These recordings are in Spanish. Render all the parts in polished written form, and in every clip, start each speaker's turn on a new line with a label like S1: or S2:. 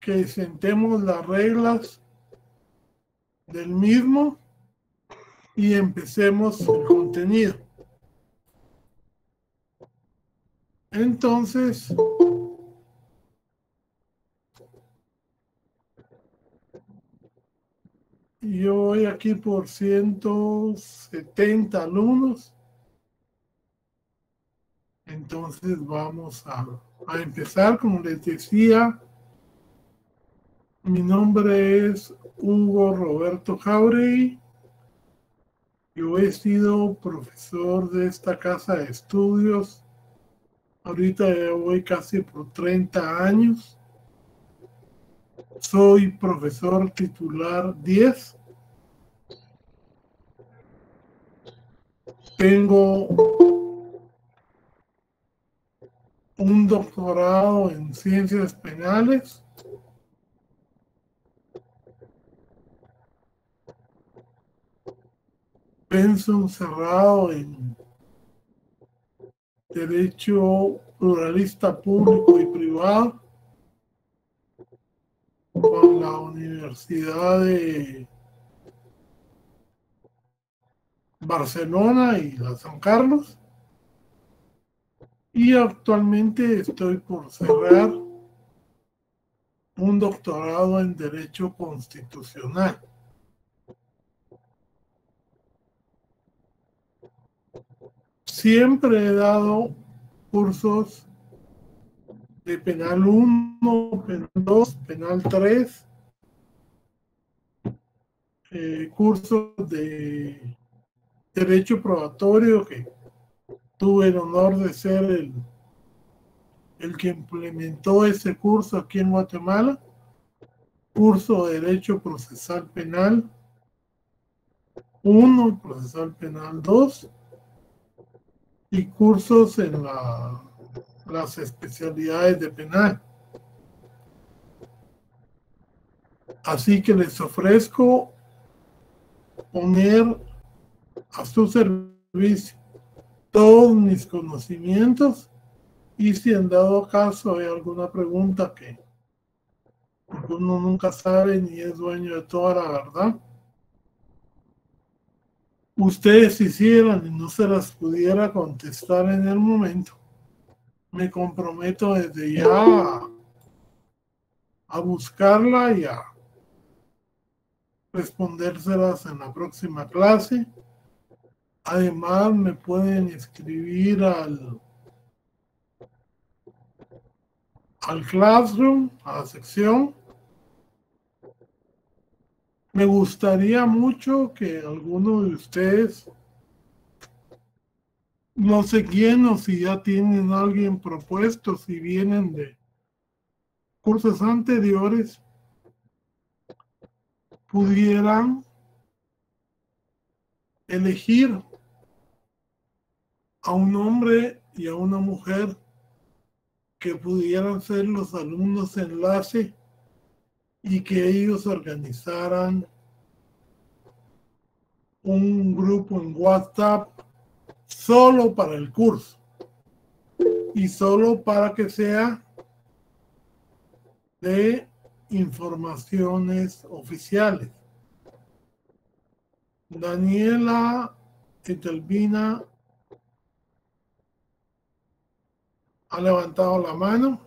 S1: que sentemos las reglas del mismo y empecemos el contenido. Entonces, yo voy aquí por 170 alumnos. Entonces vamos a empezar. Como les decía, mi nombre es Hugo Roberto Jauregui. Yo he sido profesor de esta casa de estudios. Ahorita ya voy casi por 30 años. Soy profesor titular 10. Tengo un doctorado en ciencias penales. Pensum cerrado en Derecho Pluralista Público y Privado con la Universidad de Barcelona y la San Carlos. Y actualmente estoy por cerrar un doctorado en Derecho Constitucional. Siempre he dado cursos de Penal 1, Penal 2, Penal 3, cursos de Derecho Probatorio, que tuve el honor de ser el que implementó ese curso aquí en Guatemala, curso de Derecho Procesal Penal 1, Procesal Penal 2, y cursos en las especialidades de penal. Así que les ofrezco poner a su servicio todos mis conocimientos, y si en dado caso hay alguna pregunta que uno nunca sabe ni es dueño de toda la verdad, ustedes hicieran y no se las pudiera contestar en el momento, me comprometo desde ya a buscarla y a respondérselas en la próxima clase. Además, me pueden escribir al Classroom, a la sección. Me gustaría mucho que alguno de ustedes, no sé quién o si ya tienen a alguien propuesto, si vienen de cursos anteriores, pudieran elegir a un hombre y a una mujer que pudieran ser los alumnos enlace y que ellos organizaran un grupo en WhatsApp solo para el curso y solo para que sea de informaciones oficiales. Daniela Etelvina ha levantado la mano.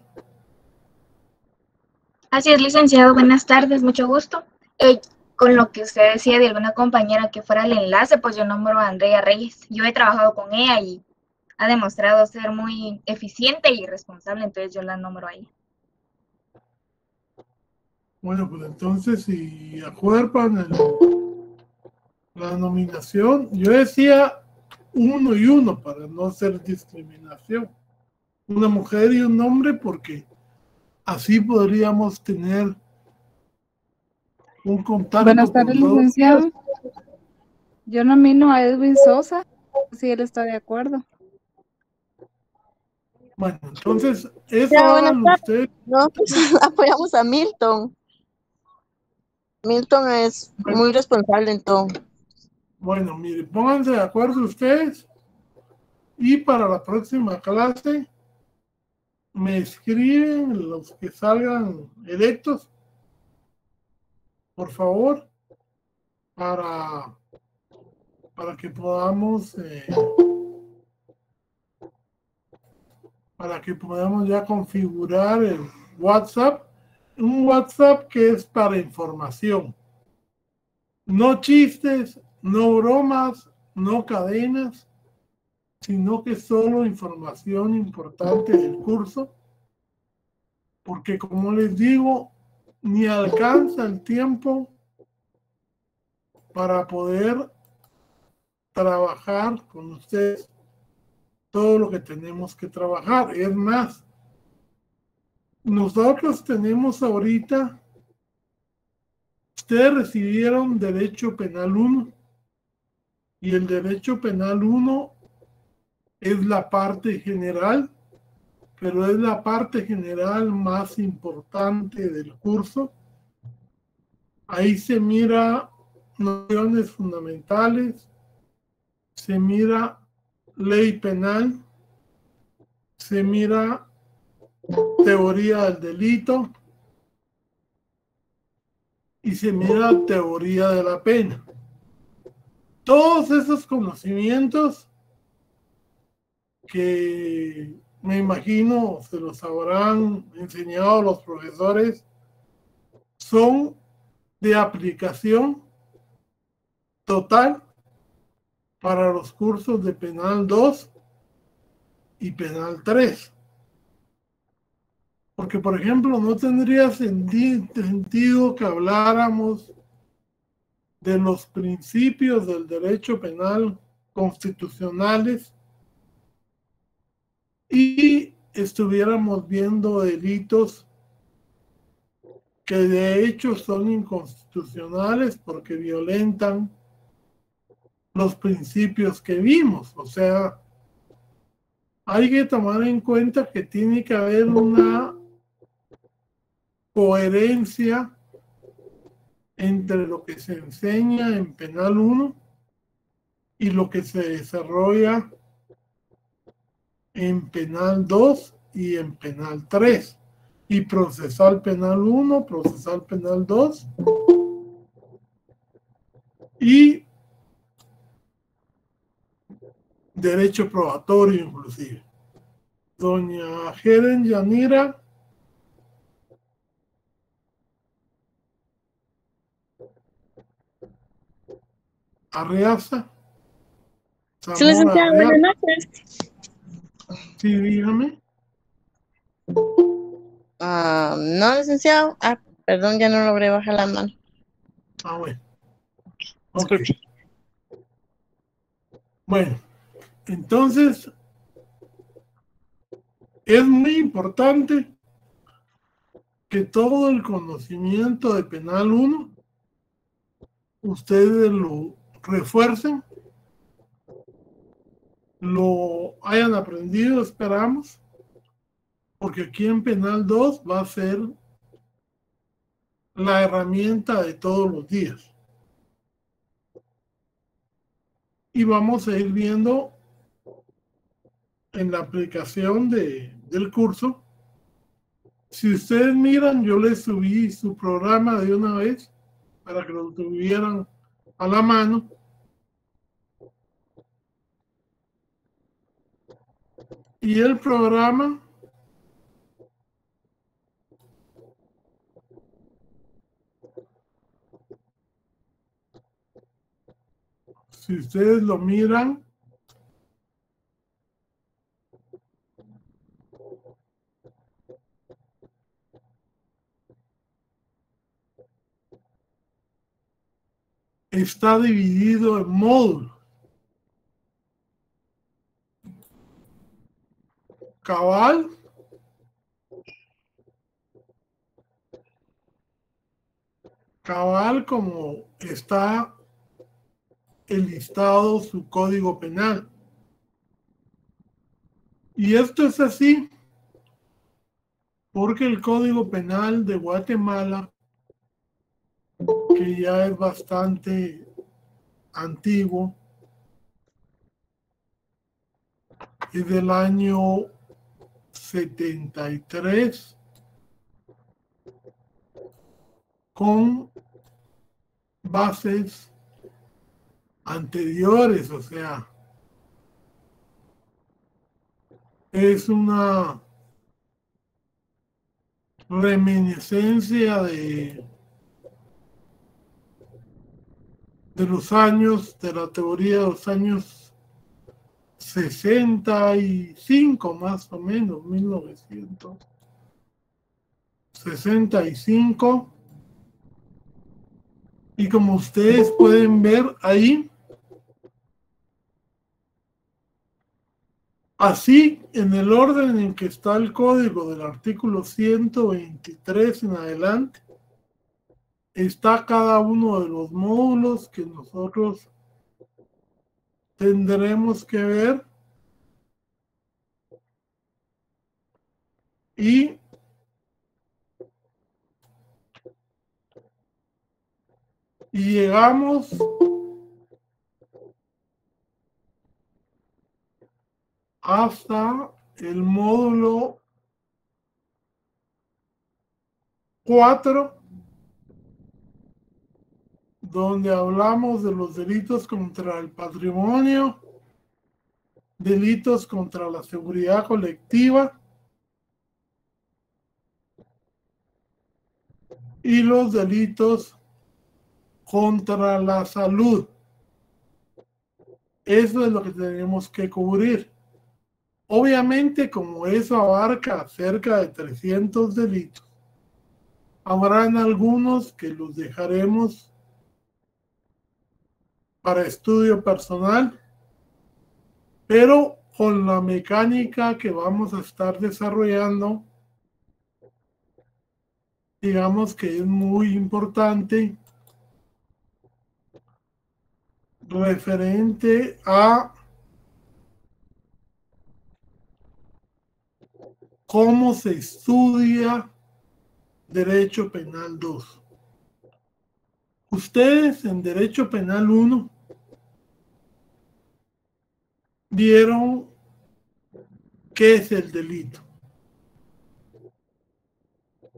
S2: Así es, licenciado. Buenas tardes, mucho gusto. Con lo que usted decía de alguna compañera que fuera el enlace, pues yo nombro a Andrea Reyes. Yo he trabajado con ella y ha demostrado ser muy eficiente y responsable, entonces yo la nombro a ella.
S1: Bueno, pues entonces si acuerdan la nominación, yo decía uno y uno para no hacer discriminación. Una mujer y un hombre, porque así podríamos tener un contacto.
S3: Buenas tardes, licenciado. Yo nomino a Edwin Sosa, si él está de acuerdo.
S1: Bueno, entonces, eso hagan ustedes.
S4: Nosotros apoyamos a Milton. Milton es muy responsable en todo.
S1: Bueno, mire, pónganse de acuerdo ustedes y para la próxima clase me escriben los que salgan electos, por favor, para que podamos ya configurar el WhatsApp, un WhatsApp que es para información, no chistes, no bromas, no cadenas, sino que solo información importante del curso, porque como les digo, ni alcanza el tiempo para poder trabajar con ustedes todo lo que tenemos que trabajar. Es más, nosotros tenemos ahorita, ustedes recibieron Derecho Penal 1 y el Derecho Penal 1 es la parte general, pero es la parte general más importante del curso. Ahí se mira nociones fundamentales, se mira ley penal, se mira teoría del delito y se mira teoría de la pena. Todos esos conocimientos que me imagino se los habrán enseñado los profesores son de aplicación total para los cursos de Penal 2 y Penal 3. Porque, por ejemplo, no tendría sentido que habláramos de los principios del derecho penal constitucionales y estuviéramos viendo delitos que de hecho son inconstitucionales porque violentan los principios que vimos. O sea, hay que tomar en cuenta que tiene que haber una coherencia entre lo que se enseña en Penal 1 y lo que se desarrolla en Penal 2 y en Penal 3. Y Procesal Penal 1, Procesal Penal 2 y Derecho Probatorio inclusive. Doña Helen Yanira Arreaza.
S4: Sí, licenciado, buenas noches.
S1: Sí, dígame.
S4: No, licenciado. Perdón, ya no logré bajar la mano.
S1: Bueno.
S4: Disculpe.
S1: Okay. Bueno, entonces es muy importante que todo el conocimiento de Penal 1 ustedes lo refuercen, lo hayan aprendido, esperamos, porque aquí en Penal 2 va a ser la herramienta de todos los días. Y vamos a ir viendo en la aplicación del curso. Si ustedes miran, yo les subí su programa de una vez para que lo tuvieran a la mano. Y el programa si ustedes lo miran, está dividido en módulos. Cabal como está enlistado su código penal. Y esto es así porque el Código Penal de Guatemala, que ya es bastante antiguo, es del año 73 con bases anteriores, o sea, es una reminiscencia de los años, de la teoría de los años 65 más o menos, 1965. Y como ustedes pueden ver ahí, así en el orden en que está el código del artículo 123 en adelante, está cada uno de los módulos que nosotros tendremos que ver y llegamos hasta el módulo 4, donde hablamos de los delitos contra el patrimonio, delitos contra la seguridad colectiva y los delitos contra la salud. Eso es lo que tenemos que cubrir. Obviamente, como eso abarca cerca de 300 delitos, habrán algunos que los dejaremos para estudio personal, pero con la mecánica que vamos a estar desarrollando, digamos que es muy importante referente a cómo se estudia Derecho Penal 2. Ustedes en Derecho Penal 1 vieron qué es el delito.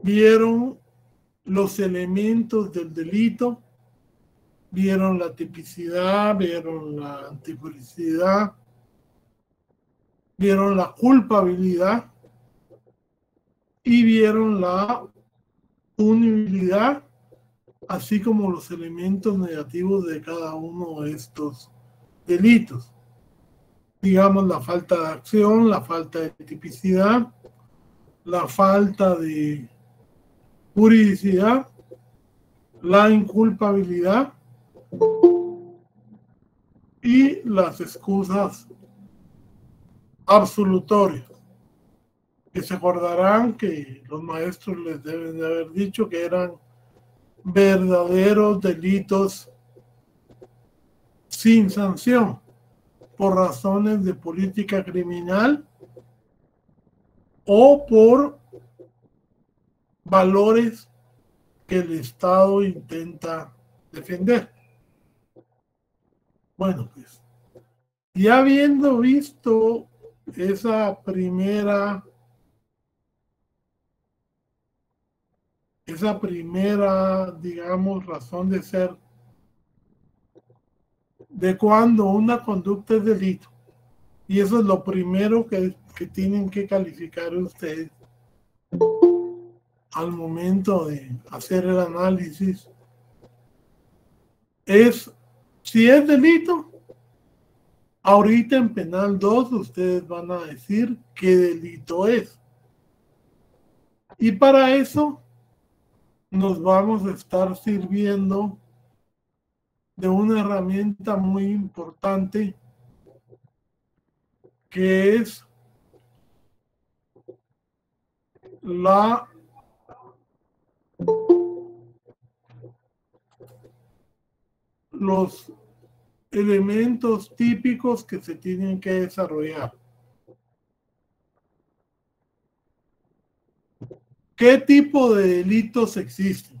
S1: Vieron los elementos del delito, vieron la tipicidad, vieron la antipolicidad, vieron la culpabilidad y vieron la punibilidad, así como los elementos negativos de cada uno de estos delitos. Digamos, la falta de acción, la falta de tipicidad, la falta de juridicidad, la inculpabilidad y las excusas absolutorias, que se acordarán que los maestros les deben de haber dicho que eran verdaderos delitos sin sanción por razones de política criminal o por valores que el Estado intenta defender. Bueno, pues, ya habiendo visto esa primera, digamos, razón de ser de cuando una conducta es delito, y eso es lo primero que tienen que calificar ustedes al momento de hacer el análisis, es si es delito. Ahorita en Penal 2 ustedes van a decir qué delito es. Y para eso nos vamos a estar sirviendo de una herramienta muy importante que es los elementos típicos que se tienen que desarrollar. ¿Qué tipo de delitos existen?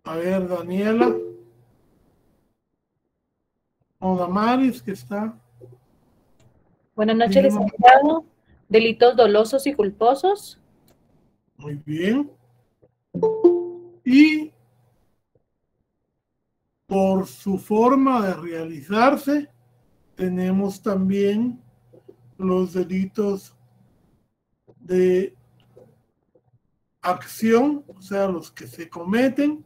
S1: A ver, Daniela. O Damaris, que está.
S5: Buenas noches,
S1: Dígame.
S5: licenciado. Delitos dolosos y culposos.
S1: Muy bien. Y por su forma de realizarse, tenemos también los delitos de acción, o sea, los que se cometen,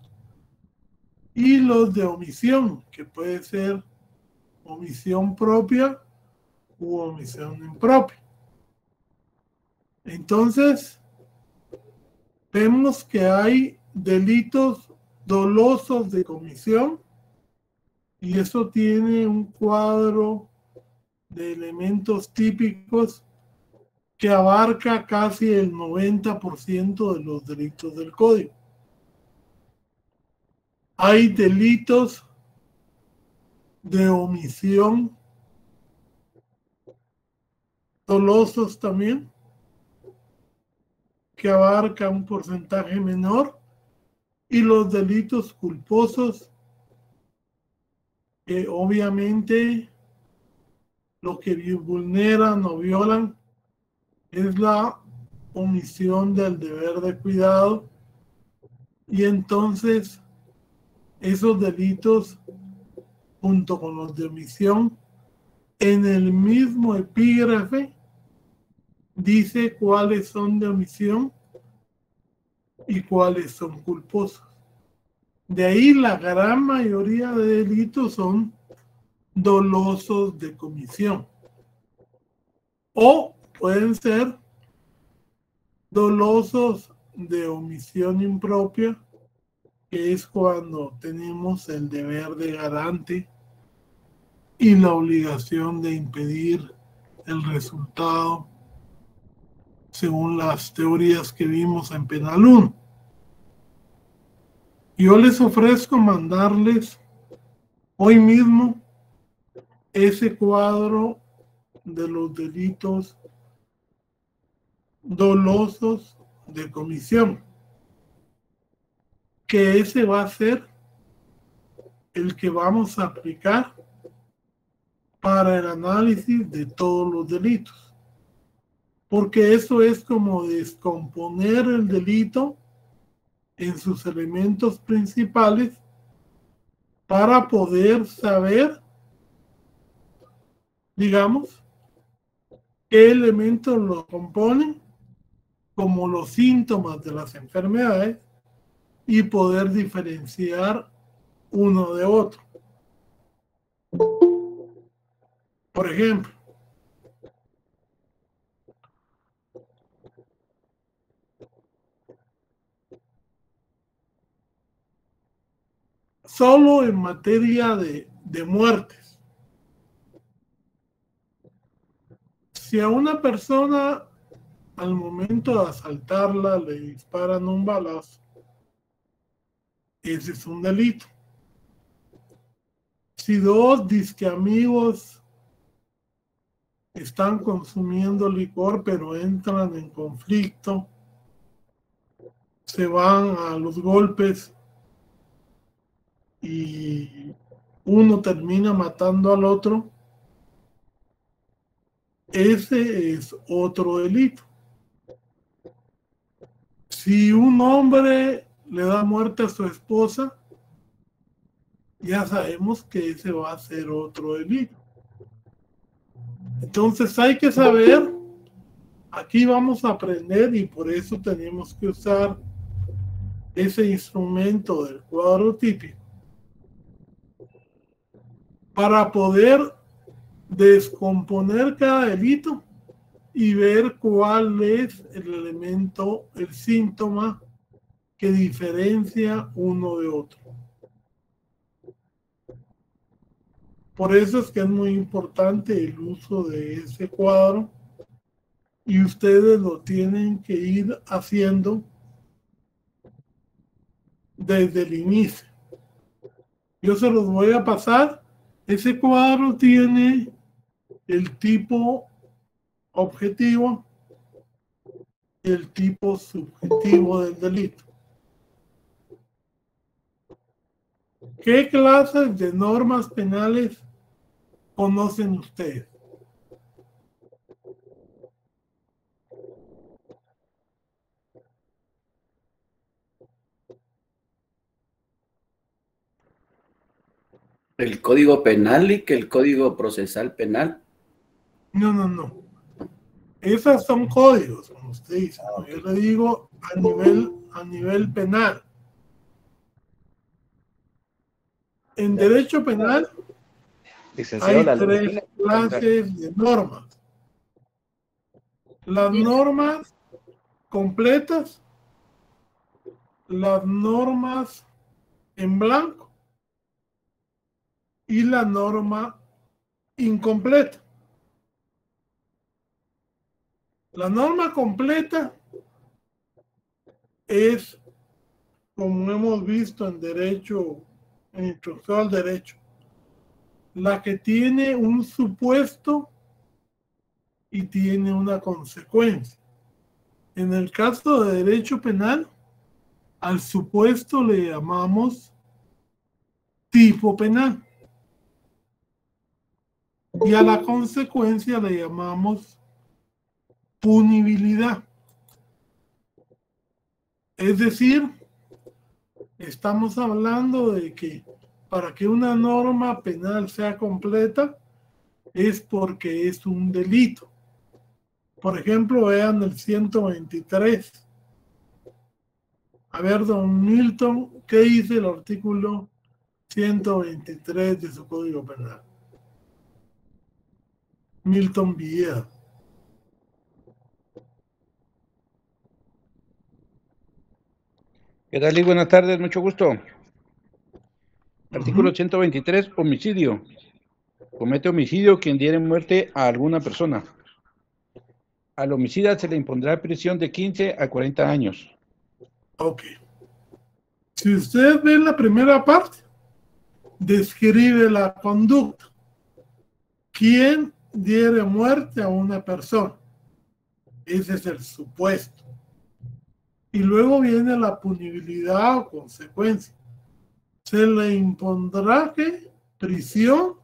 S1: y los de omisión, que puede ser omisión propia u omisión impropia. Entonces, vemos que hay delitos dolosos de comisión y eso tiene un cuadro de elementos típicos que abarca casi el 90% de los delitos del código. Hay delitos de omisión dolosos también, que abarca un porcentaje menor, y los delitos culposos, que obviamente lo que vulneran o violan es la omisión del deber de cuidado, y entonces esos delitos, junto con los de omisión, en el mismo epígrafe dice cuáles son de omisión y cuáles son culposos. De ahí la gran mayoría de delitos son dolosos de comisión o pueden ser dolosos de omisión impropia, que es cuando tenemos el deber de garante y la obligación de impedir el resultado según las teorías que vimos en Penal 1. Yo les ofrezco mandarles hoy mismo ese cuadro de los delitos dolosos de comisión, que ese va a ser el que vamos a aplicar para el análisis de todos los delitos, porque eso es como descomponer el delito en sus elementos principales para poder saber, digamos, qué elementos lo componen, como los síntomas de las enfermedades, y poder diferenciar uno de otro. Por ejemplo, solo en materia de muertes. Si a una persona al momento de asaltarla le disparan un balazo, ese es un delito. Si dos disque amigos están consumiendo licor pero entran en conflicto, se van a los golpes y uno termina matando al otro, ese es otro delito. Si un hombre le da muerte a su esposa, ya sabemos que ese va a ser otro delito. Entonces hay que saber, aquí vamos a aprender y por eso tenemos que usar ese instrumento del cuadro típico para poder descomponer cada delito y ver cuál es el elemento, el síntoma que diferencia uno de otro. Por eso es que es muy importante el uso de ese cuadro y ustedes lo tienen que ir haciendo desde el inicio. Yo se los voy a pasar. Ese cuadro tiene el tipo objetivo y el tipo subjetivo del delito. ¿Qué clases de normas penales conocen ustedes?
S6: El Código Penal y que el Código Procesal Penal.
S1: No, no, no. Esas son códigos, como usted dice. ¿No? Yo le digo a nivel penal. En derecho penal hay tres clases de normas. Las normas completas, las normas en blanco y la norma incompleta. La norma completa es, como hemos visto en derecho, en introducción al derecho, la que tiene un supuesto y tiene una consecuencia. En el caso de derecho penal, al supuesto le llamamos tipo penal y a la consecuencia le llamamos punibilidad. Es decir, estamos hablando de que para que una norma penal sea completa es porque es un delito. Por ejemplo, vean el 123. A ver, don Milton, ¿qué dice el artículo 123 de su Código Penal? Milton Villegas.
S7: ¿Qué tal y buenas tardes? Mucho gusto. Artículo 123, homicidio. Comete homicidio quien diere muerte a alguna persona. Al homicida se le impondrá prisión de 15 a 40 años.
S1: Ok. Si usted ve la primera parte, describe la conducta. ¿Quién diere muerte a una persona? Ese es el supuesto. Y luego viene la punibilidad o consecuencia. Se le impondrá ¿qué? Prisión.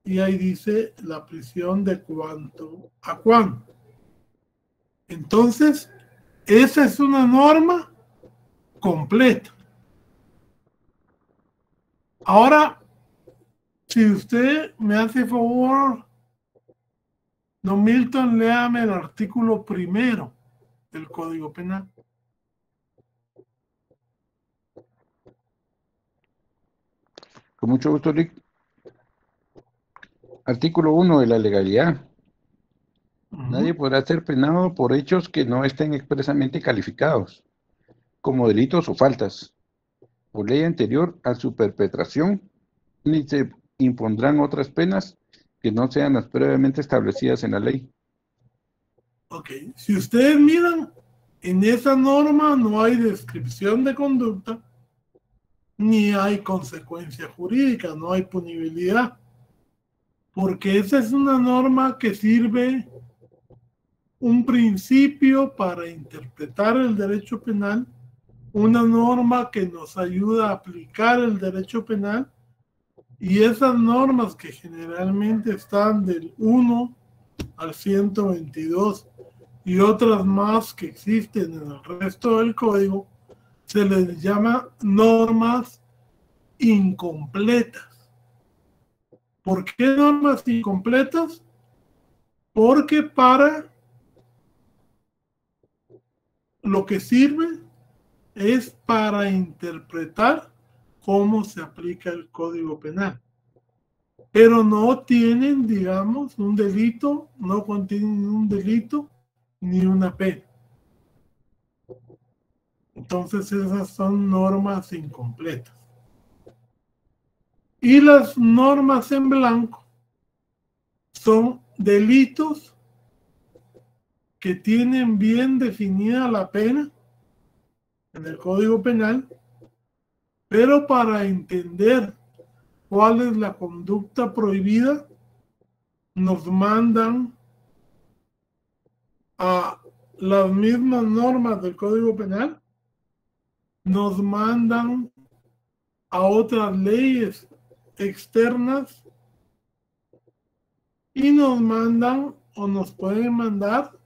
S1: Y ahí dice la prisión de cuánto a cuánto. Entonces, esa es una norma completa. Ahora, si usted me hace favor, don Milton, léame el artículo primero del Código Penal.
S7: Con mucho gusto, Rick. Artículo 1 de la legalidad. Nadie podrá ser penado por hechos que no estén expresamente calificados como delitos o faltas por ley anterior a su perpetración, ni se impondrán otras penas que no sean las previamente establecidas en la ley.
S1: Ok, si ustedes miran, en esa norma no hay descripción de conducta, ni hay consecuencia jurídica, no hay punibilidad, porque esa es una norma que sirve un principio para interpretar el derecho penal, una norma que nos ayuda a aplicar el derecho penal, y esas normas que generalmente están del 1 al 122 y otras más que existen en el resto del código, se les llama normas incompletas. ¿Por qué normas incompletas? Porque para lo que sirve es para interpretar cómo se aplica el Código Penal. Pero no tienen, digamos, un delito, no contienen un delito ni una pena. Entonces esas son normas incompletas. Y las normas en blanco son delitos que tienen bien definida la pena en el Código Penal, pero para entender cuál es la conducta prohibida, nos mandan a las mismas normas del Código Penal, nos mandan a otras leyes externas y nos mandan o nos pueden mandar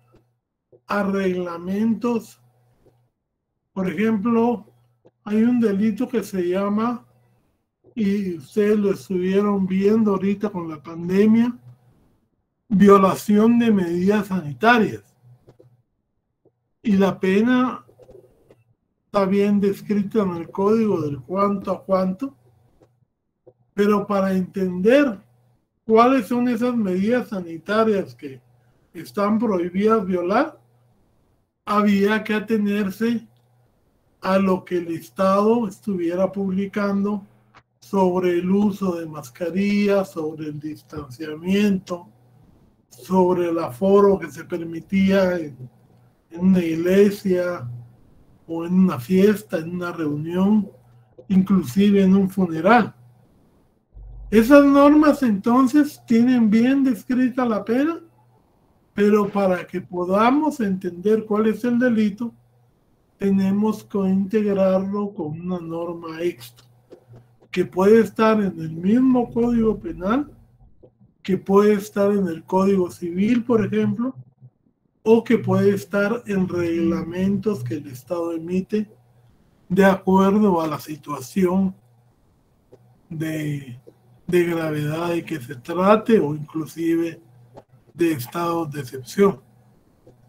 S1: a reglamentos. Por ejemplo, hay un delito que se llama y ustedes lo estuvieron viendo ahorita con la pandemia, violación de medidas sanitarias. Y la pena está bien descrita en el código del cuánto a cuánto, pero para entender cuáles son esas medidas sanitarias que están prohibidas violar, había que atenerse a lo que el Estado estuviera publicando sobre el uso de mascarillas, sobre el distanciamiento, sobre el aforo que se permitía en una iglesia o en una fiesta, en una reunión, inclusive en un funeral. Esas normas entonces tienen bien descrita la pena, pero para que podamos entender cuál es el delito, tenemos que integrarlo con una norma extra, que puede estar en el mismo Código Penal, que puede estar en el Código Civil, por ejemplo, o que puede estar en reglamentos que el Estado emite de acuerdo a la situación de gravedad de que se trate o inclusive de estados de excepción.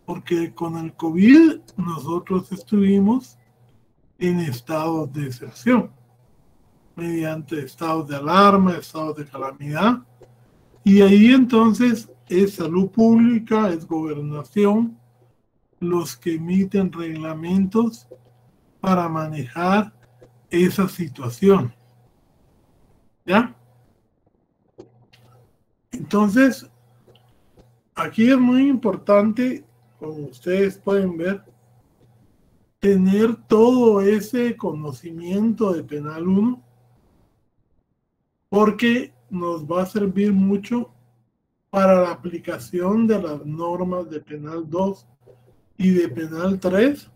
S1: Porque con el COVID nosotros estuvimos en estados de excepción, mediante estados de alarma, estados de calamidad, y ahí entonces es salud pública, es gobernación, los que emiten reglamentos para manejar esa situación. ¿Ya? Entonces, aquí es muy importante, como ustedes pueden ver, tener todo ese conocimiento de Penal 1, porque nos va a servir mucho para la aplicación de las normas de Penal 2 y de Penal 3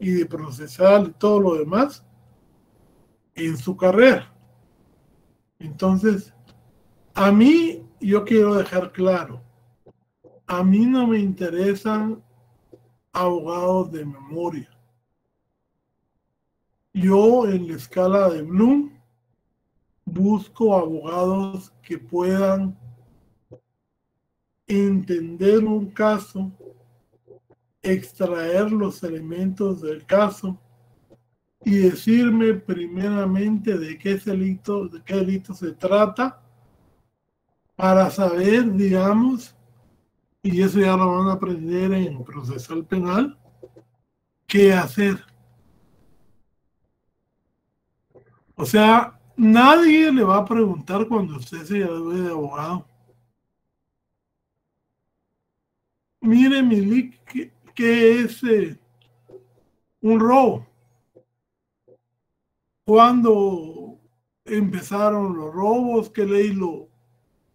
S1: y de procesal y todo lo demás en su carrera. Entonces, a mí, yo quiero dejar claro, a mí no me interesan abogados de memoria. Yo en la escala de Bloom busco abogados que puedan entender un caso, extraer los elementos del caso y decirme primeramente de qué delito se trata, para saber, digamos, y eso ya lo van a aprender en procesal penal, qué hacer. O sea, nadie le va a preguntar cuando usted se gradúe de abogado: mire, Milik, ¿qué es un robo? ¿Cuándo empezaron los robos? ¿Qué ley lo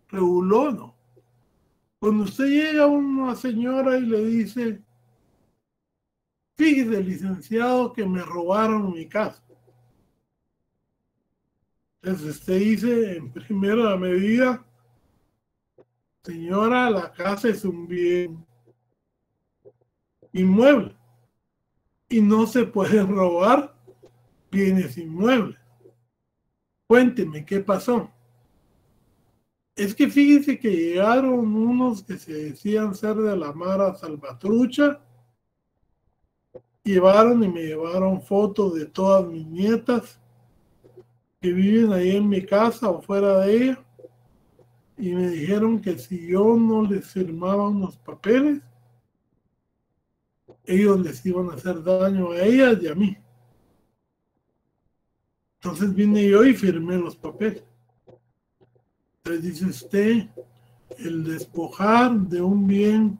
S1: reguló? No. Cuando usted llega a una señora y le dice: fíjese, licenciado, que me robaron mi casa. Entonces usted dice en primera medida: señora, la casa es un bien inmueble y no se puede robar bienes inmuebles. Cuénteme qué pasó. Es que fíjese que llegaron unos que se decían ser de la Mara Salvatrucha, llevaron y me llevaron fotos de todas mis nietas que viven ahí en mi casa o fuera de ella, y me dijeron que si yo no les firmaba unos papeles, ellos les iban a hacer daño a ellas y a mí. Entonces vine yo y firmé los papeles. Entonces dice usted: el despojar de un bien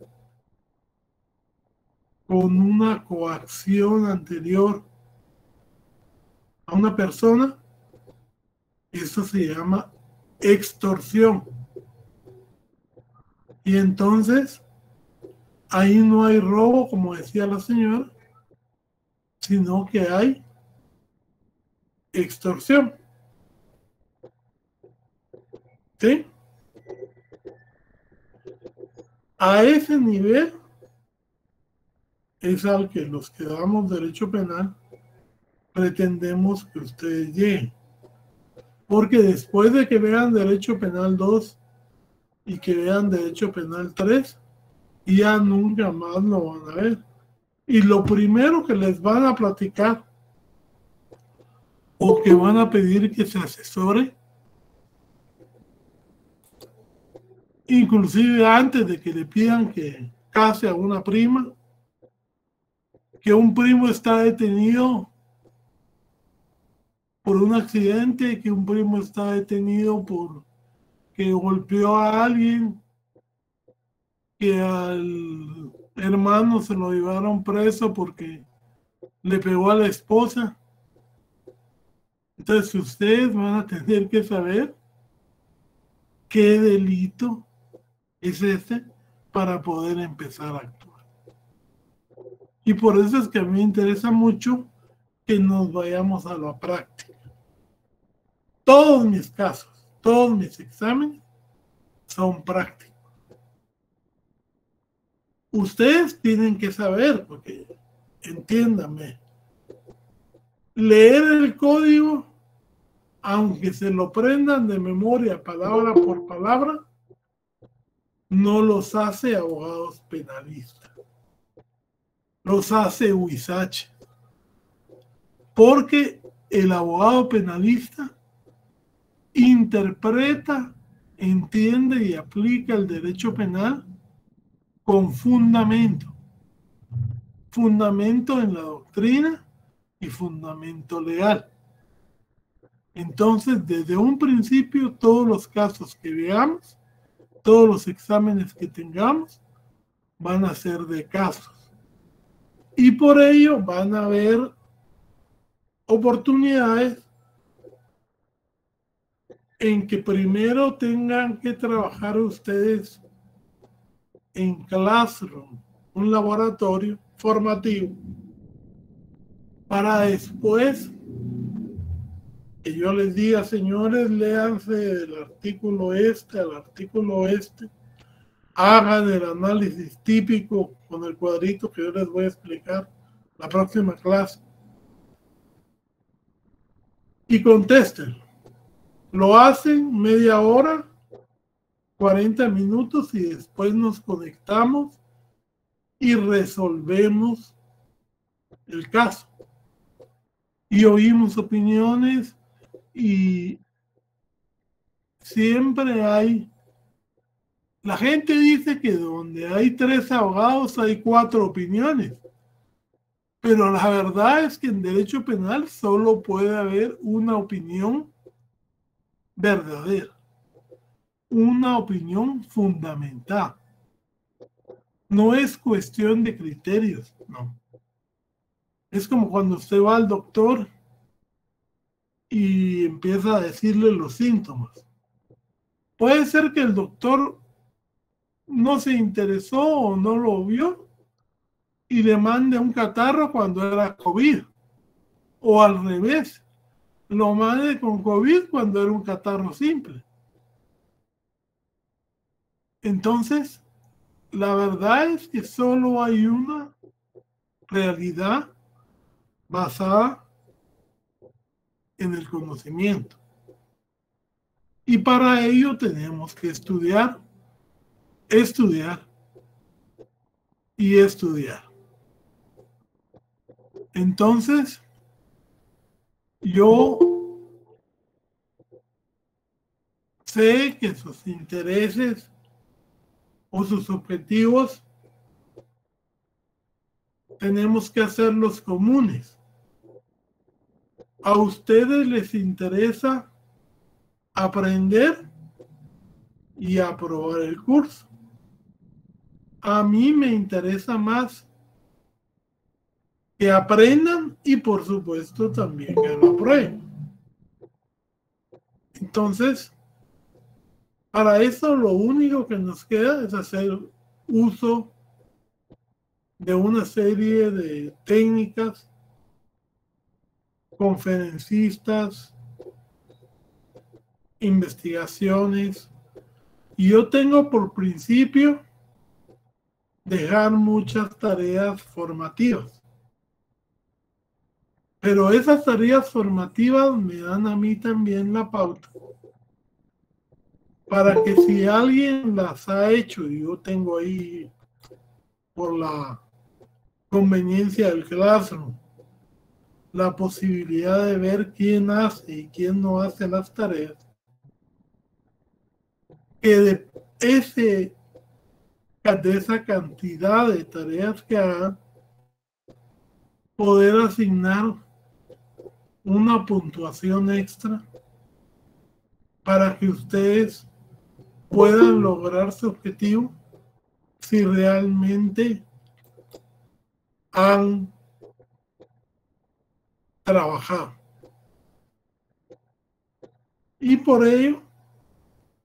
S1: con una coacción anterior a una persona, eso se llama extorsión. Y entonces ahí no hay robo, como decía la señora, sino que hay extorsión. ¿Sí? A ese nivel es al que los que damos derecho penal pretendemos que ustedes lleguen. Porque después de que vean Derecho Penal 2 y que vean Derecho Penal 3, ya nunca más lo van a ver. Y lo primero que les van a platicar o que van a pedir que se asesore, inclusive antes de que le pidan que case a una prima, que un primo está detenido por un accidente, que un primo está detenido por que golpeó a alguien, que al hermano se lo llevaron preso porque le pegó a la esposa. Entonces ustedes van a tener que saber qué delito es este para poder empezar a actuar. Y por eso es que a mí me interesa mucho que nos vayamos a la práctica. Todos mis casos, todos mis exámenes son prácticos. Ustedes tienen que saber, porque entiéndanme, leer el código, aunque se lo prendan de memoria palabra por palabra, no los hace abogados penalistas. Los hace huizache. Porque el abogado penalista interpreta, entiende y aplica el derecho penal con fundamento. Fundamento en la doctrina y fundamento legal. Entonces, desde un principio, todos los casos que veamos, todos los exámenes que tengamos, van a ser de casos. Y por ello van a haber oportunidades en que primero tengan que trabajar ustedes en Classroom, un laboratorio formativo, para después que yo les diga, señores, léanse del artículo este al artículo este, hagan el análisis típico con el cuadrito que yo les voy a explicar la próxima clase y contesten. Lo hacen media hora, 40 minutos y después nos conectamos y resolvemos el caso. Y oímos opiniones y siempre hay... La gente dice que donde hay 3 abogados hay 4 opiniones. Pero la verdad es que en derecho penal solo puede haber una opinión verdadera. Una opinión fundamental. No es cuestión de criterios, no. Es como cuando usted va al doctor y empieza a decirle los síntomas. Puede ser que el doctor no se interesó o no lo vio y le mande un catarro cuando era COVID. O al revés, lo mande con COVID cuando era un catarro simple. Entonces, la verdad es que solo hay una realidad basada en el conocimiento. Y para ello tenemos que estudiar, estudiar y estudiar. Entonces, yo sé que sus intereses o sus objetivos tenemos que hacerlos comunes. A ustedes les interesa aprender y aprobar el curso. A mí me interesa más que aprendan y por supuesto también que lo aprueben. Entonces, para eso lo único que nos queda es hacer uso de una serie de técnicas, conferencistas, investigaciones. Y yo tengo por principio dejar muchas tareas formativas. Pero esas tareas formativas me dan a mí también la pauta para que si alguien las ha hecho, y yo tengo ahí por la conveniencia del Classroom la posibilidad de ver quién hace y quién no hace las tareas, que de esa cantidad de tareas que hagan, poder asignar una puntuación extra para que ustedes puedan lograr su objetivo si realmente han trabajado. Y por ello,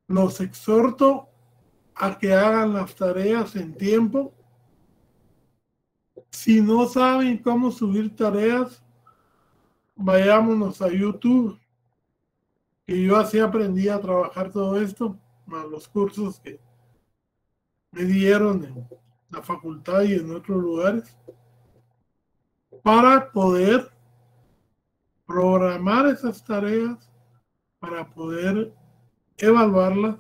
S1: los exhorto a que hagan las tareas en tiempo. Si no saben cómo subir tareas, vayámonos a YouTube, que yo así aprendí a trabajar todo esto, más los cursos que me dieron en la facultad y en otros lugares, para poder programar esas tareas, para poder evaluarlas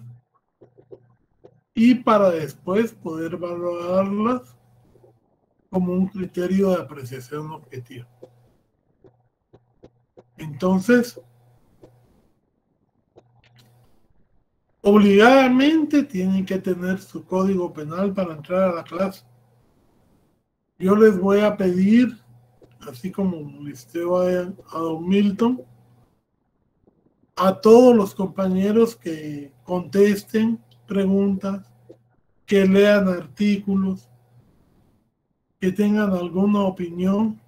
S1: y para después poder evaluarlas como un criterio de apreciación objetiva. Entonces, obligadamente tienen que tener su código penal para entrar a la clase. Yo les voy a pedir, así como listeo a don Milton, a todos los compañeros que contesten preguntas, que lean artículos, que tengan alguna opinión.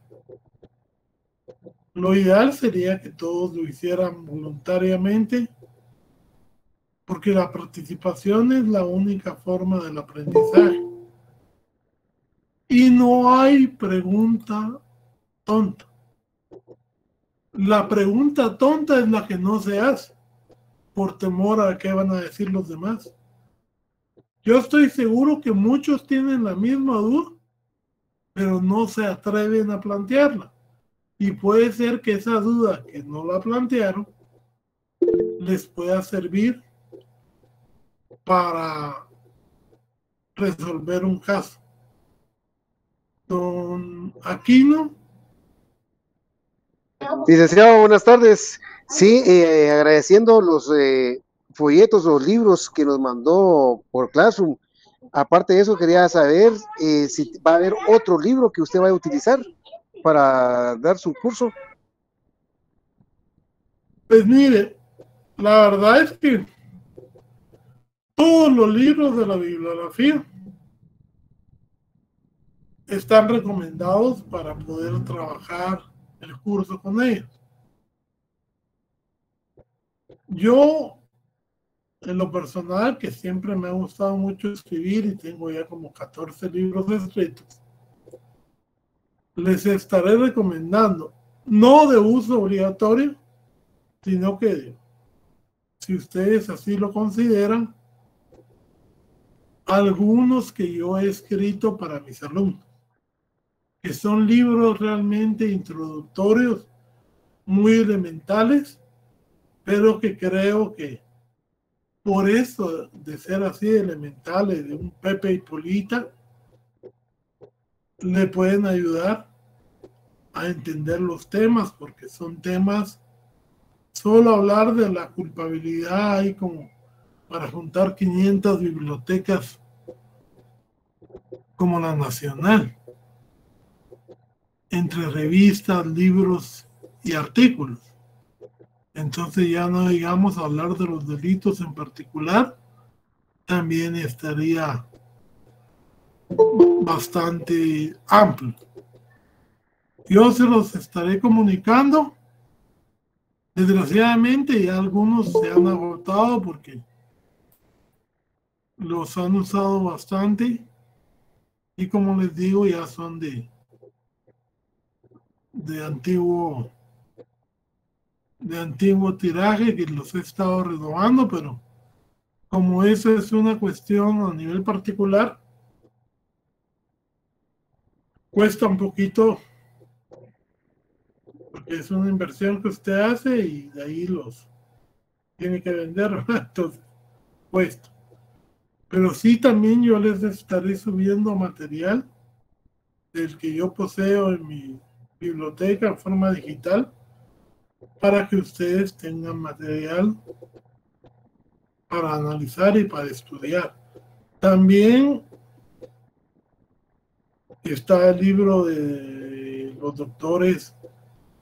S1: Lo ideal sería que todos lo hicieran voluntariamente, porque la participación es la única forma del aprendizaje. Y no hay pregunta tonta. La pregunta tonta es la que no se hace, por temor a qué van a decir los demás. Yo estoy seguro que muchos tienen la misma duda, pero no se atreven a plantearla. Y puede ser que esa duda que no la plantearon les pueda servir para resolver un caso. Don Aquino.
S8: Licenciado, buenas tardes. Sí, agradeciendo los folletos o libros que nos mandó por Classroom. Aparte de eso, quería saber si va a haber otro libro que usted vaya a utilizar para dar su curso.
S1: Pues mire, la verdad es que todos los libros de la bibliografía están recomendados para poder trabajar el curso con ellos. Yo, en lo personal, que siempre me ha gustado mucho escribir y tengo ya como 14 libros escritos, les estaré recomendando, no de uso obligatorio, sino que, si ustedes así lo consideran, algunos que yo he escrito para mis alumnos, que son libros realmente introductorios, muy elementales, pero que creo que por eso de ser así elementales, de un Pepe y Polita, le pueden ayudar a entender los temas, porque son temas, solo hablar de la culpabilidad hay como para juntar 500 bibliotecas como la Nacional, entre revistas, libros y artículos. Entonces ya no digamos hablar de los delitos en particular, también estaría bastante amplio. Yo se los estaré comunicando. Desgraciadamente ya algunos se han agotado porque los han usado bastante y, como les digo, ya son de antiguo tiraje, que los he estado renovando, pero como eso es una cuestión a nivel particular, cuesta un poquito, porque Es una inversión que usted hace y de ahí los tiene que vender, ¿verdad? Entonces, puesto. Pero sí, también yo les estaré subiendo material del que yo poseo en mi biblioteca en forma digital para que ustedes tengan material para analizar y para estudiar. También está el libro de los doctores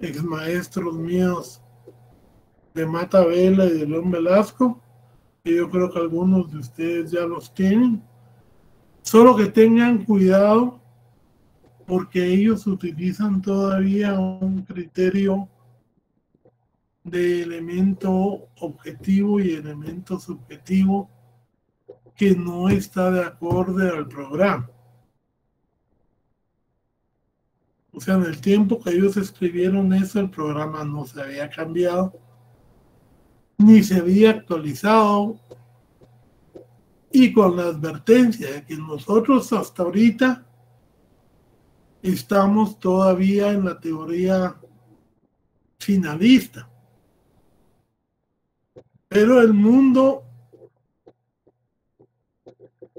S1: ex maestros míos de Mata Vela y de León Velasco, que yo creo que algunos de ustedes ya los tienen. Solo que tengan cuidado porque ellos utilizan todavía un criterio de elemento objetivo y elemento subjetivo que no está de acorde al programa. O sea, en el tiempo que ellos escribieron eso, el programa no se había cambiado, ni se había actualizado, y con la advertencia de que nosotros hasta ahorita estamos todavía en la teoría finalista. Pero el mundo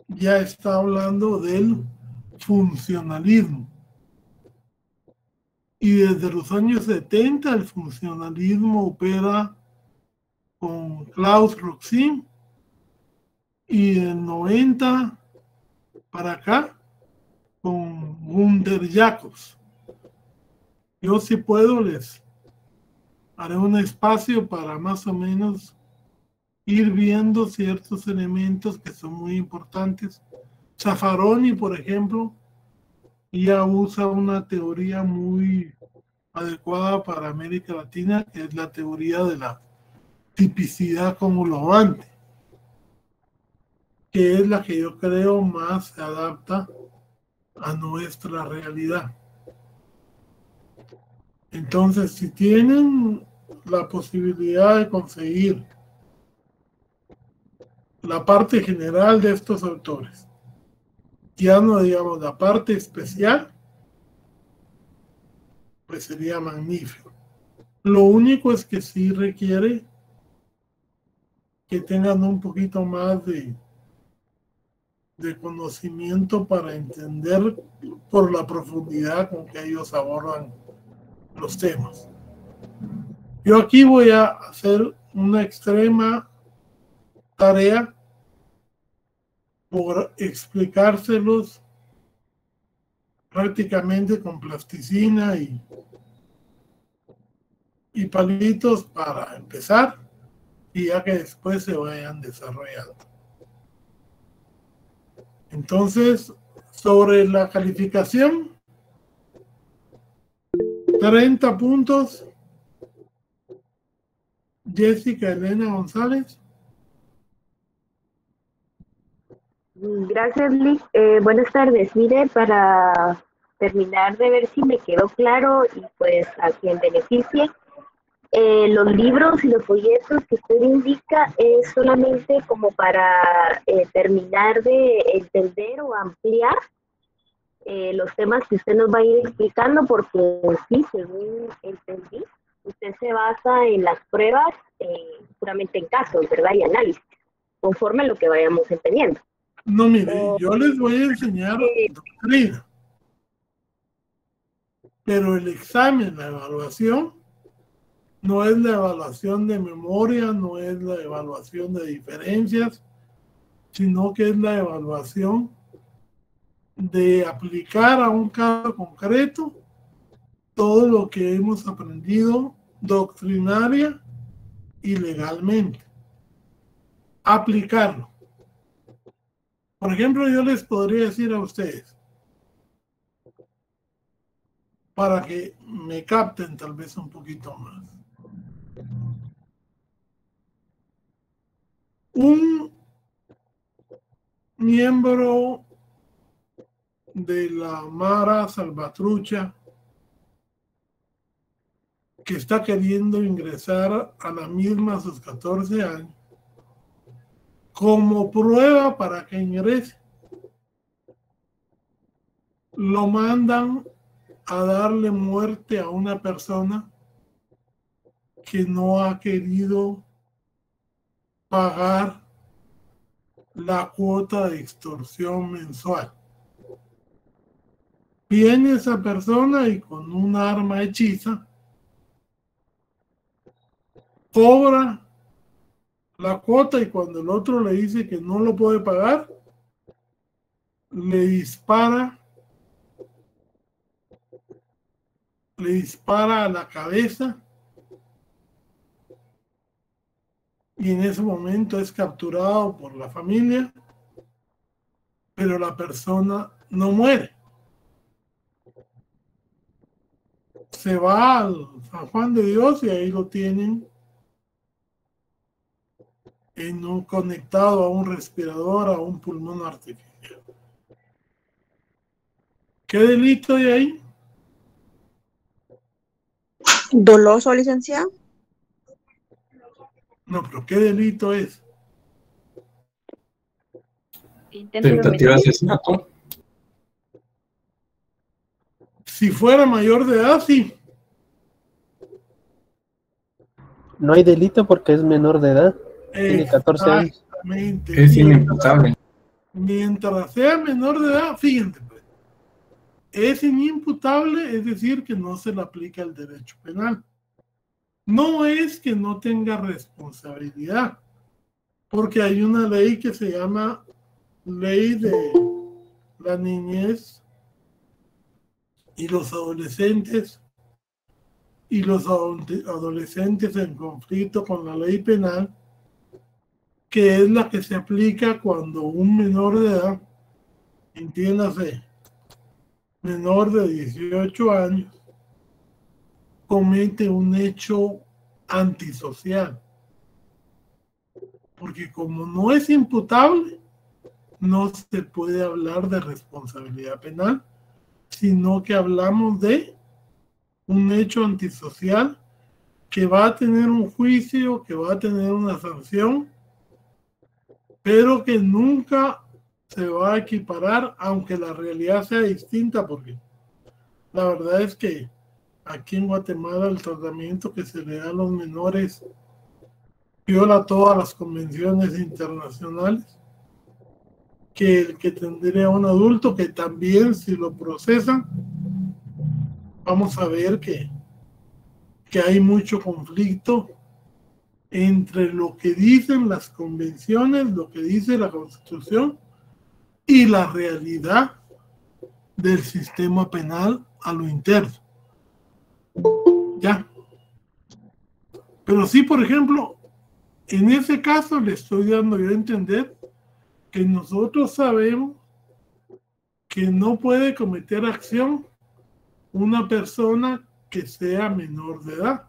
S1: ya está hablando del funcionalismo. Y desde los años 70 el funcionalismo opera con Klaus Roxin y del 90 para acá con Gunther Jacobs. Yo si puedo les haré un espacio para más o menos ir viendo ciertos elementos que son muy importantes. Zaffaroni, por ejemplo, ya usa una teoría muy adecuada para América Latina, que es la teoría de la tipicidad conglobante, que es la que yo creo más se adapta a nuestra realidad. Entonces, si tienen la posibilidad de conseguir la parte general de estos autores, ya no digamos la parte especial, pues sería magnífico. Lo único es que sí requiere que tengan un poquito más de conocimiento para entender por la profundidad con que ellos abordan los temas. Yo aquí voy a hacer una extrema tarea por explicárselos prácticamente con plasticina y palitos para empezar, y ya que después se vayan desarrollando. Entonces, sobre la calificación, 30 puntos, Jessica Elena González.
S9: Gracias, Liz. Buenas tardes. Mire, para terminar de ver si me quedó claro y pues a quien beneficie, los libros y los folletos que usted indica es solamente como para terminar de entender o ampliar los temas que usted nos va a ir explicando, porque sí, según entendí, usted se basa en las pruebas puramente en casos, ¿verdad? Y análisis, conforme a lo que vayamos entendiendo.
S1: No, mire, yo les voy a enseñar doctrina, pero el examen, la evaluación, no es la evaluación de memoria, no es la evaluación de diferencias, sino que es la evaluación de aplicar a un caso concreto todo lo que hemos aprendido doctrinaria y legalmente. Aplicarlo. Por ejemplo, yo les podría decir a ustedes, para que me capten tal vez un poquito más. Un miembro de la Mara Salvatrucha que está queriendo ingresar a la misma a sus 14 años, como prueba para que ingrese, lo mandan a darle muerte a una persona que no ha querido pagar la cuota de extorsión mensual. Viene esa persona y con un arma hechiza cobra la cuota, y cuando el otro le dice que no lo puede pagar, le dispara a la cabeza, y en ese momento es capturado por la familia, pero la persona no muere. Se va al San Juan de Dios y ahí lo tienen conectado a un respirador, a un pulmón artificial. ¿Qué delito hay ahí?
S10: ¿Doloso, licenciado?
S1: No, pero ¿qué delito es?
S11: Tentativa de asesinato.
S1: Si fuera mayor de edad, sí.
S12: No hay delito porque es menor de edad. Tiene 14 años.
S1: Exactamente.
S11: Es inimputable.
S1: Mientras sea menor de edad, fíjense, pues, es inimputable, es decir, que no se le aplica el derecho penal. No es que no tenga responsabilidad, porque hay una ley que se llama Ley de la Niñez y los adolescentes, y los adolescentes en conflicto con la ley penal, que es la que se aplica cuando un menor de edad, entiéndase, menor de 18 años, comete un hecho antisocial. Porque como no es imputable, no se puede hablar de responsabilidad penal, sino que hablamos de un hecho antisocial que va a tener un juicio, que va a tener una sanción, pero que nunca se va a equiparar, aunque la realidad sea distinta, porque la verdad es que aquí en Guatemala el tratamiento que se le da a los menores viola todas las convenciones internacionales, que el que tendría un adulto, que también si lo procesan, vamos a ver que hay mucho conflicto entre lo que dicen las convenciones, lo que dice la Constitución y la realidad del sistema penal a lo interno. Ya. Pero sí, por ejemplo, en ese caso le estoy dando yo a entender que nosotros sabemos que no puede cometer acción una persona que sea menor de edad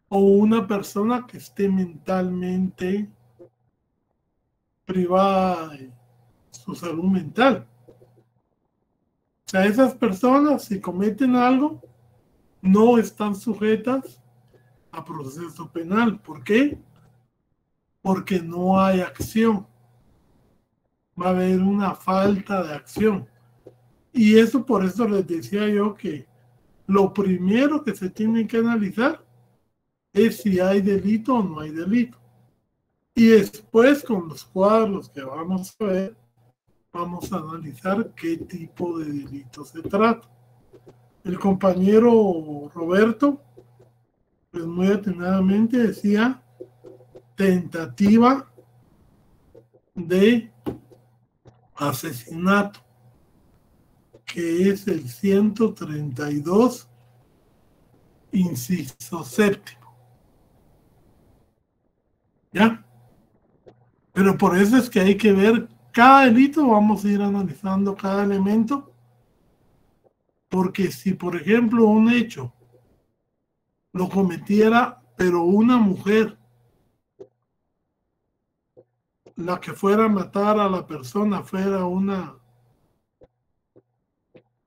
S1: o una persona que esté mentalmente privada de su salud mental. O sea, esas personas, si cometen algo, no están sujetas a proceso penal. ¿Por qué? Porque no hay acción. Va a haber una falta de acción. Y eso, por eso les decía yo que lo primero que se tiene que analizar es si hay delito o no hay delito. Y después, con los cuadros que vamos a ver, vamos a analizar qué tipo de delito se trata. El compañero Roberto, pues muy atinadamente decía tentativa de asesinato, que es el 132, inciso séptimo. ¿Ya? Pero por eso es que hay que ver cada delito, vamos a ir analizando cada elemento, porque si, por ejemplo, un hecho lo cometiera, pero una mujer, la que fuera a matar a la persona fuera una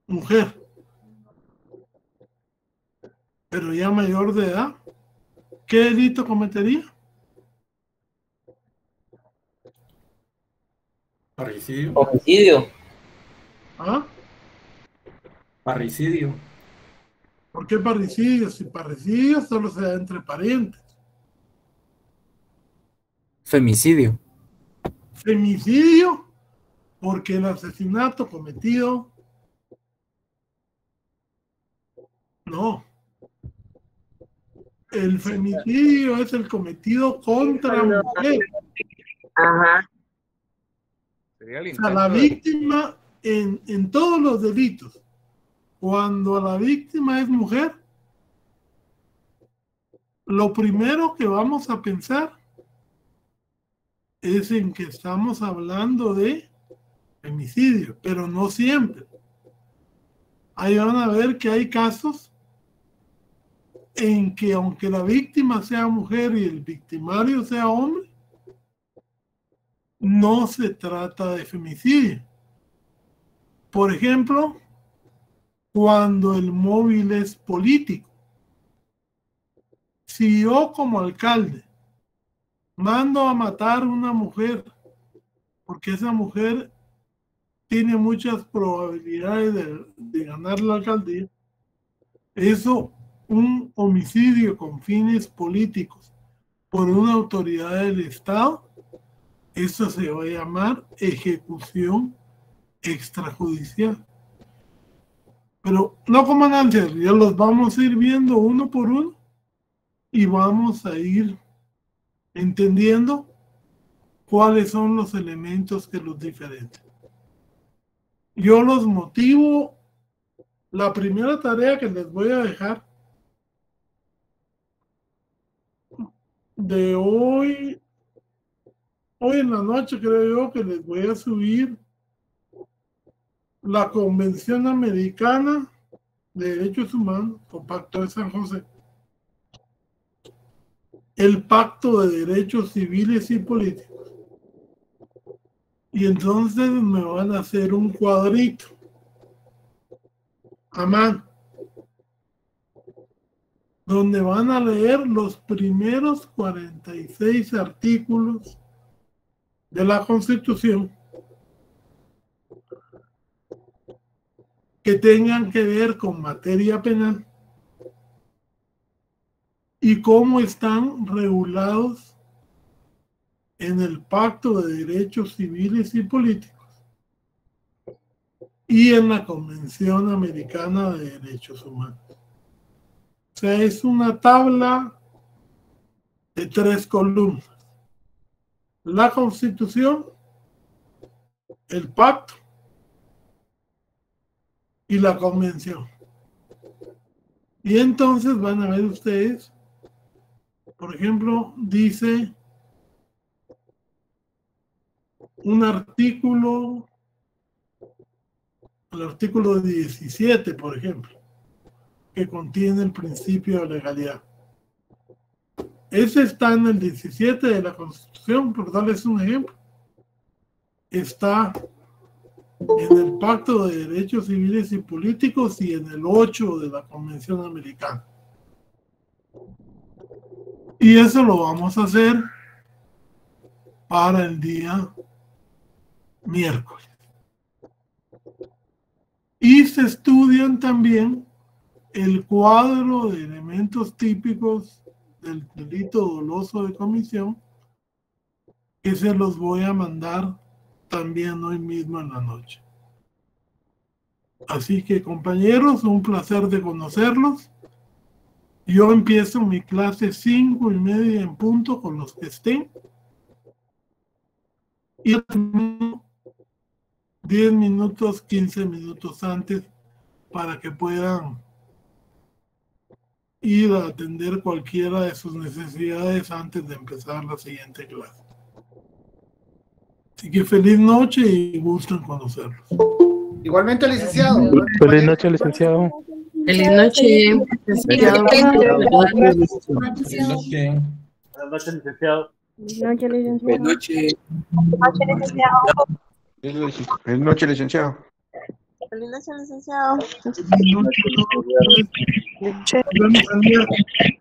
S1: mujer, pero ya mayor de edad, ¿qué delito cometería?
S11: Parricidio.
S13: Homicidio.
S1: ¿Ah?
S11: Parricidio.
S1: ¿Por qué parricidio? Si parricidio solo se da entre parientes.
S13: Femicidio.
S1: Femicidio, porque el asesinato cometido... No. El femicidio es el cometido contra mujer.
S9: Ajá.
S1: O sea, la víctima en todos los delitos, cuando la víctima es mujer, lo primero que vamos a pensar es en que estamos hablando de femicidio, pero no siempre. Ahí van a ver que hay casos en que aunque la víctima sea mujer y el victimario sea hombre, no se trata de femicidio. Por ejemplo, cuando el móvil es político. Si yo como alcalde mando a matar a una mujer porque esa mujer tiene muchas probabilidades de ganar la alcaldía, eso, un homicidio con fines políticos por una autoridad del Estado, eso se va a llamar ejecución extrajudicial. Pero no, comandante, ya los vamos a ir viendo uno por uno y vamos a ir entendiendo cuáles son los elementos que los diferencian. Yo los motivo. La primera tarea que les voy a dejar de hoy en la noche, creo yo, que les voy a subir la Convención Americana de Derechos Humanos, o Pacto de San José, el Pacto de Derechos Civiles y Políticos. Y entonces me van a hacer un cuadrito a mano, donde van a leer los primeros 46 artículos de la Constitución que tengan que ver con materia penal y cómo están regulados en el Pacto de Derechos Civiles y Políticos y en la Convención Americana de Derechos Humanos. O sea, es una tabla de 3 columnas. La Constitución, el Pacto y la Convención. Y entonces van a ver ustedes, por ejemplo, dice un artículo, el artículo 17, por ejemplo, que contiene el principio de legalidad. Ese está en el 17 de la Constitución, por darles un ejemplo. Está en el Pacto de Derechos Civiles y Políticos y en el 8 de la Convención Americana. Y eso lo vamos a hacer para el día miércoles. Y se estudian también el cuadro de elementos típicos del delito doloso de comisión, que se los voy a mandar también hoy mismo en la noche. Así que, compañeros, un placer de conocerlos. Yo empiezo mi clase 5:30 en punto con los que estén. Y 10 minutos, 15 minutos antes para que puedan ir a atender cualquiera de sus necesidades antes de empezar la siguiente clase. Así que feliz noche y gusto en conocerlos.
S14: Igualmente, licenciado.
S12: Feliz noche, licenciado.
S4: Feliz noche, licenciado.
S11: Feliz noche.
S12: Buenas noches, licenciado.
S10: Buenas noches, licenciado.
S6: Buenas noches.
S7: Buenas noches, licenciado.
S10: Feliz noche, licenciado.
S1: Buenas noches.